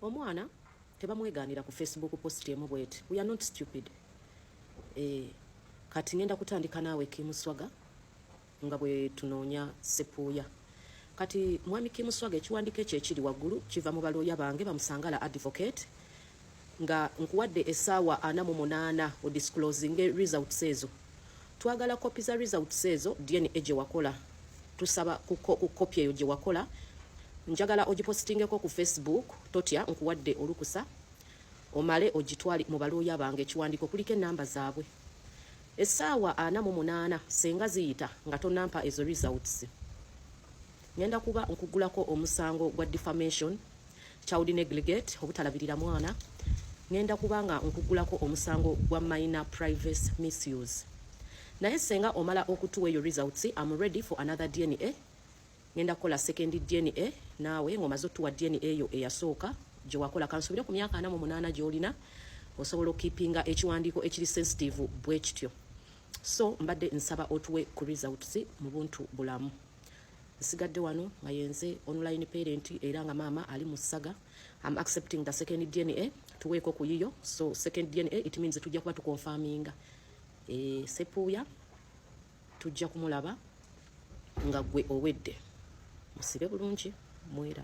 omwana tebamweganira ku Facebook post emu bweti. We are not stupid. Kati ngenda kutandika naawe Kimuswaga nga bwe tunoonya Sepuuya. Kati mwami Kimuswaga ekiwandiiko ekyo ekiri waggulu kiva mu balooya bange bamusangala advocate nga nkuwadde essaawa 48 odisclosing results ezo. Twagala kopi za results ezo DNA gye wakola. Tusaba ku kopi eyo gye wakola. Njagala ogipostingeko ku Facebook totya nkuwadde olukusa omale ogitwali mu balooya bange ekiwandiiko kuliko ennamba zaabwe. Essaawa 48 senga ziyita nga tonampa ezo results. Ngenda kuba nkugulako omusango gwa defamation, child negligence, obutalabirira mwana. Ngenda kubanga nkugulako omusango gwa minor privacy misuse. Naye senga omala okutuwa eyo results, I'm ready for another DNA. Ngenda kola second DNA naawe ngomaze otuwa DNA eyo eyasooka gye wakola kansubire ku myaka 48 gy'olina osobola okipinga ekiwandiiko ekiri sensitive bwe kityo. So mbadde nsaba otuwe ku results mu buntu bulamu. Nsigadde wano nga yenze online parent era nga mama ali mu Ssaga. I'm accepting the second DNA. Tuweeko ku yiyo. So second DNA it means tujja kuba tukonfaminga. Sepuuya tujja kumulaba nga gwe owedde. Musibe bulungi mwera.